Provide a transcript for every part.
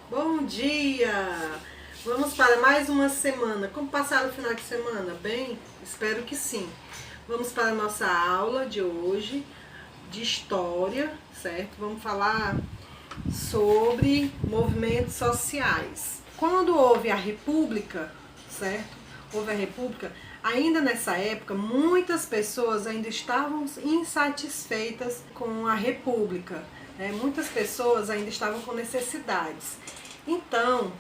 Bom dia! Vamos para mais uma semana. Como passaram o final de semana? Bem? Espero que sim. Vamos para a nossa aula de hoje de história, certo? Vamos falar sobre movimentos sociais. Quando houve a República, certo? Houve a República, ainda nessa época, muitas pessoas ainda estavam insatisfeitas com a República. Muitas pessoas ainda estavam com necessidades. Então,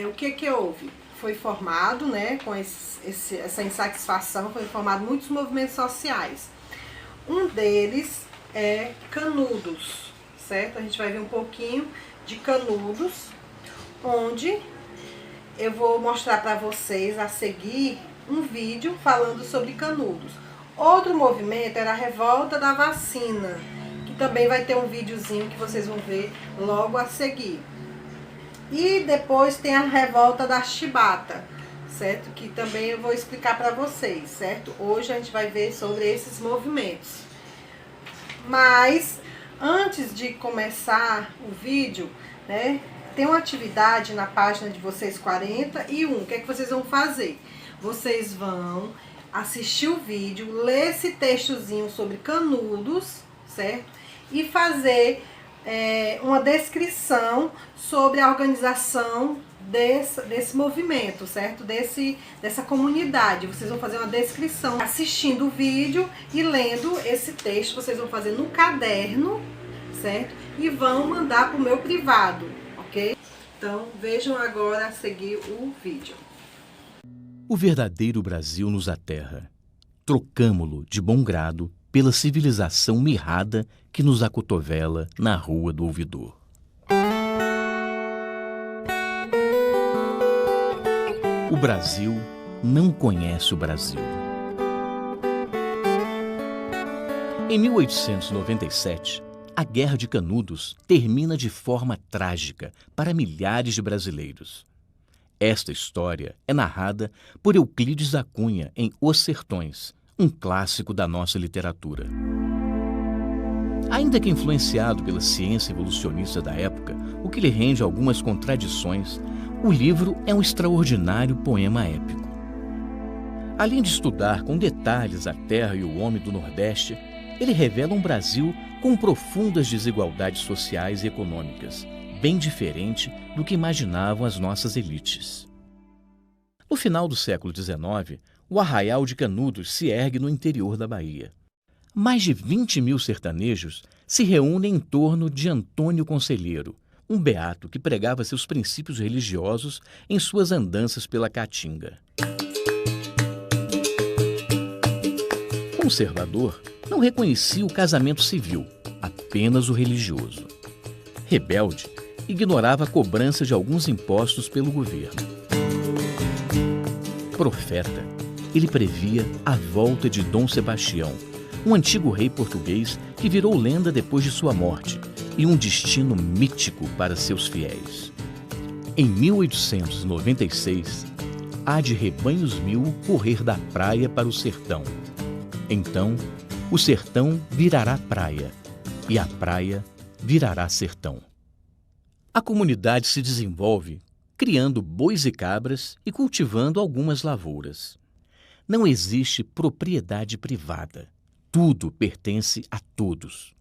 o que houve? Foi formado, com essa insatisfação, foi formado muitos movimentos sociais. Um deles é Canudos, certo? A gente vai ver um pouquinho de Canudos, onde eu vou mostrar para vocês a seguir um vídeo falando sobre Canudos. Outro movimento era a Revolta da Vacina, que também vai ter um videozinho que vocês vão ver logo a seguir. E depois tem a Revolta da Chibata, certo? Que também eu vou explicar para vocês, certo? Hoje a gente vai ver sobre esses movimentos. Mas antes de começar o vídeo, tem uma atividade na página de vocês 41. O que é que vocês vão fazer? Vocês vão assistir o vídeo, ler esse textozinho sobre Canudos, certo? E fazer uma descrição sobre a organização desse movimento, certo? Dessa comunidade. Vocês vão fazer uma descrição assistindo o vídeo e lendo esse texto. Vocês vão fazer no caderno, certo? E vão mandar para o meu privado, ok? Então vejam agora a seguir o vídeo. O verdadeiro Brasil nos aterra. Trocamo-lo de bom grado pela civilização mirrada que nos acotovela na Rua do Ouvidor. O Brasil não conhece o Brasil. Em 1897, a Guerra de Canudos termina de forma trágica para milhares de brasileiros. Esta história é narrada por Euclides da Cunha em Os Sertões, um clássico da nossa literatura. Ainda que influenciado pela ciência evolucionista da época, o que lhe rende algumas contradições, o livro é um extraordinário poema épico. Além de estudar com detalhes a terra e o homem do Nordeste, ele revela um Brasil com profundas desigualdades sociais e econômicas, bem diferente do que imaginavam as nossas elites. No final do século XIX, o Arraial de Canudos se ergue no interior da Bahia. Mais de 20 mil sertanejos se reúnem em torno de Antônio Conselheiro, um beato que pregava seus princípios religiosos em suas andanças pela Caatinga. Conservador, não reconhecia o casamento civil, apenas o religioso. Rebelde, ignorava a cobrança de alguns impostos pelo governo. Profeta, ele previa a volta de Dom Sebastião, um antigo rei português que virou lenda depois de sua morte e um destino mítico para seus fiéis. Em 1896, há de rebanhos mil correr da praia para o sertão. Então, o sertão virará praia e a praia virará sertão. A comunidade se desenvolve criando bois e cabras e cultivando algumas lavouras. Não existe propriedade privada. Tudo pertence a todos.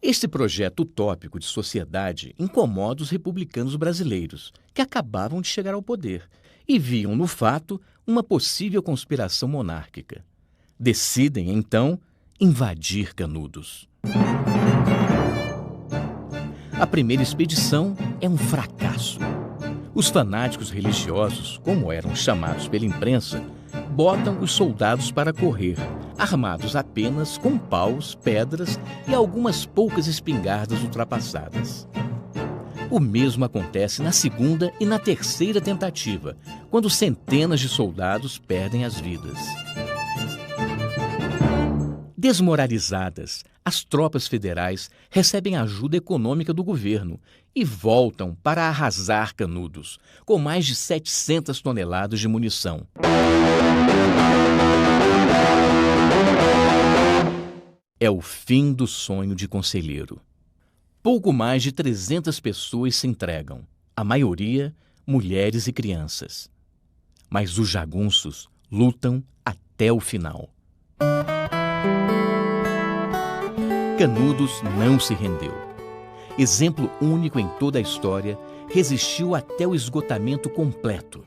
Este projeto utópico de sociedade incomoda os republicanos brasileiros, que acabavam de chegar ao poder, e viam no fato uma possível conspiração monárquica. Decidem, então, invadir Canudos. A primeira expedição é um fracasso. Os fanáticos religiosos, como eram chamados pela imprensa, botam os soldados para correr, armados apenas com paus, pedras e algumas poucas espingardas ultrapassadas. O mesmo acontece na segunda e na terceira tentativa, quando centenas de soldados perdem as vidas. Desmoralizadas, as tropas federais recebem ajuda econômica do governo e voltam para arrasar Canudos, com mais de 700 toneladas de munição. É o fim do sonho de Conselheiro. pouco mais de 300 pessoas se entregam, a maioria mulheres e crianças. Mas os jagunços lutam até o final. Canudos não se rendeu. Exemplo único em toda a história, resistiu até o esgotamento completo.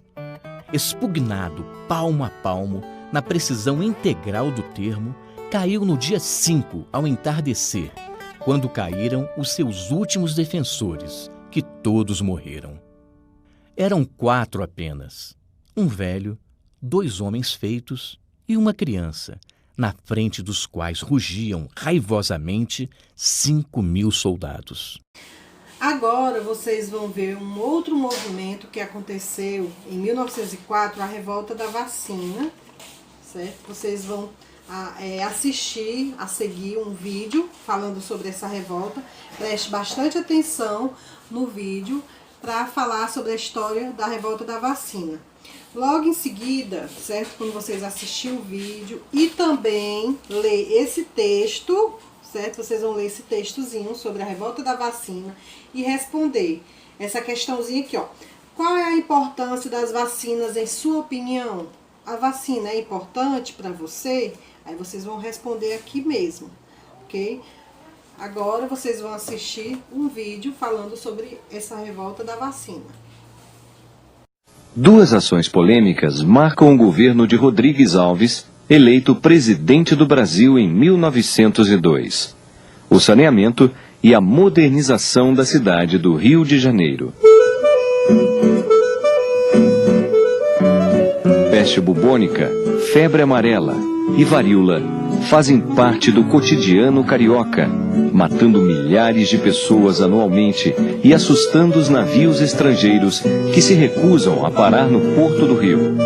Expugnado palmo a palmo, na precisão integral do termo, caiu no dia 5, ao entardecer, quando caíram os seus últimos defensores, que todos morreram. Eram 4 apenas, um velho, 2 homens feitos e uma criança, na frente dos quais rugiam raivosamente 5.000 soldados. Agora vocês vão ver um outro movimento que aconteceu em 1904, a revolta da vacina, certo? Vocês vão assistir a seguir um vídeo falando sobre essa revolta. Preste bastante atenção no vídeo para falar sobre a história da revolta da vacina. Logo em seguida, certo? Quando vocês assistirem o vídeo e também ler esse texto, certo? Vocês vão ler esse textozinho sobre a revolta da vacina e responder essa questãozinha aqui, ó. Qual é a importância das vacinas em sua opinião? A vacina é importante para você? Aí vocês vão responder aqui mesmo, ok? Agora vocês vão assistir um vídeo falando sobre essa revolta da vacina. 2 ações polêmicas marcam o governo de Rodrigues Alves, eleito presidente do Brasil em 1902. O saneamento e a modernização da cidade do Rio de Janeiro. Peste bubônica, febre amarela e varíola fazem parte do cotidiano carioca, matando milhares de pessoas anualmente e assustando os navios estrangeiros que se recusam a parar no porto do Rio.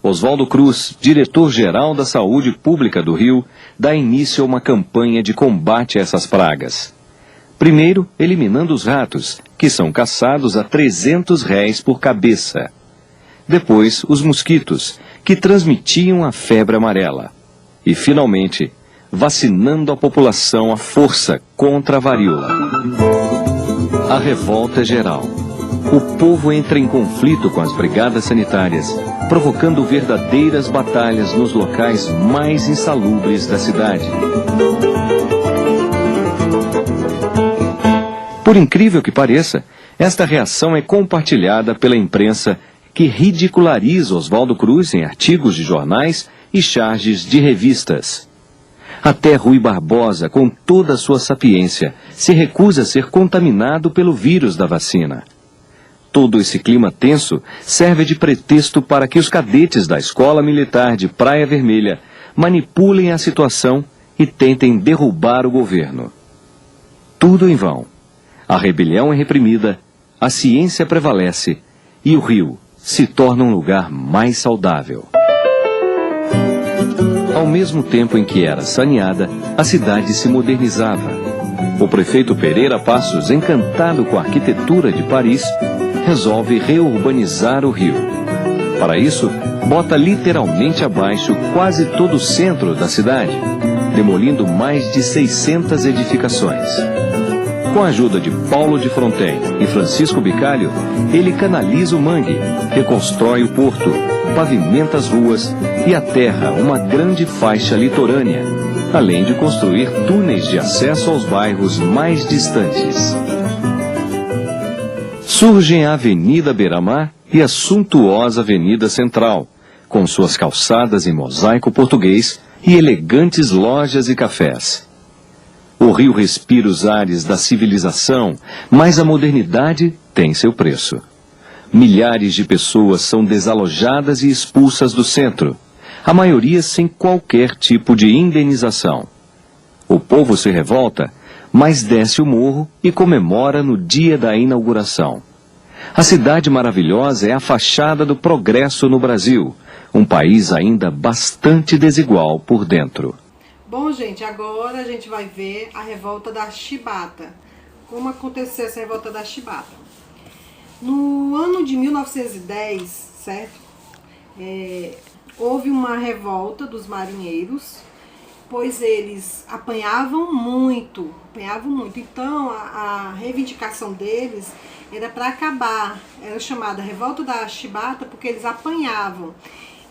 Oswaldo Cruz, diretor-geral da Saúde Pública do Rio, dá início a uma campanha de combate a essas pragas. Primeiro, eliminando os ratos, que são caçados a R$300 por cabeça. Depois, os mosquitos, que transmitiam a febre amarela. E, finalmente, vacinando a população à força contra a varíola. A revolta é geral. O povo entra em conflito com as brigadas sanitárias, provocando verdadeiras batalhas nos locais mais insalubres da cidade. Por incrível que pareça, esta reação é compartilhada pela imprensa, que ridiculariza Oswaldo Cruz em artigos de jornais e charges de revistas. Até Rui Barbosa, com toda a sua sapiência, se recusa a ser contaminado pelo vírus da vacina. Todo esse clima tenso serve de pretexto para que os cadetes da Escola Militar de Praia Vermelha manipulem a situação e tentem derrubar o governo. Tudo em vão. A rebelião é reprimida, a ciência prevalece e o Rio se torna um lugar mais saudável. Ao mesmo tempo em que era saneada, a cidade se modernizava. O prefeito Pereira Passos, encantado com a arquitetura de Paris, resolve reurbanizar o Rio. Para isso, bota literalmente abaixo quase todo o centro da cidade, demolindo mais de 600 edificações. Com a ajuda de Paulo de Fronten e Francisco Bicalho, ele canaliza o mangue, reconstrói o porto, pavimenta as ruas e aterra uma grande faixa litorânea, além de construir túneis de acesso aos bairros mais distantes. Surgem a Avenida Beira-Mar e a suntuosa Avenida Central, com suas calçadas em mosaico português e elegantes lojas e cafés. O Rio respira os ares da civilização, mas a modernidade tem seu preço. Milhares de pessoas são desalojadas e expulsas do centro, a maioria sem qualquer tipo de indenização. O povo se revolta, mas desce o morro e comemora no dia da inauguração. A cidade maravilhosa é a fachada do progresso no Brasil, um país ainda bastante desigual por dentro. Bom, gente, agora a gente vai ver a revolta da Chibata. Como aconteceu essa revolta da Chibata? No ano de 1910, certo? Houve uma revolta dos marinheiros pois eles apanhavam muito. Então a reivindicação deles era para acabar, era chamada Revolta da Chibata porque eles apanhavam.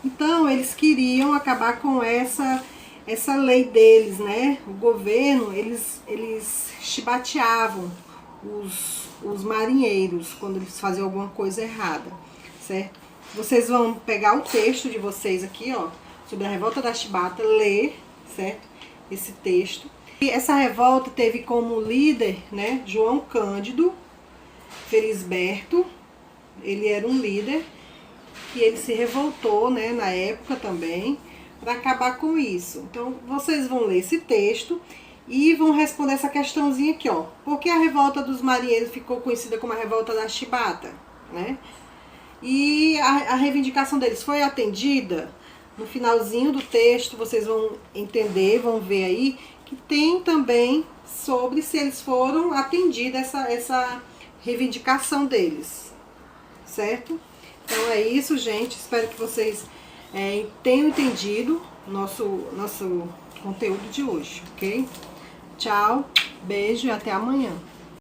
Então eles queriam acabar com essa lei deles, né? O governo, eles chibateavam os marinheiros quando eles faziam alguma coisa errada, certo? Vocês vão pegar o texto de vocês aqui, ó, sobre a Revolta da Chibata, ler, certo? Esse texto. E essa revolta teve como líder, né, João Cândido Felisberto. Ele era um líder e ele se revoltou, né, na época também, para acabar com isso. Então, vocês vão ler esse texto e vão responder essa questãozinha aqui, ó. Por que a revolta dos marinheiros ficou conhecida como a Revolta da Chibata, né? E a reivindicação deles foi atendida? No finalzinho do texto, vocês vão entender, vão ver aí, que tem também sobre se eles foram atendidas essa reivindicação deles, certo? Então é isso, gente. Espero que vocês tenham entendido nosso conteúdo de hoje, ok? Tchau, beijo e até amanhã.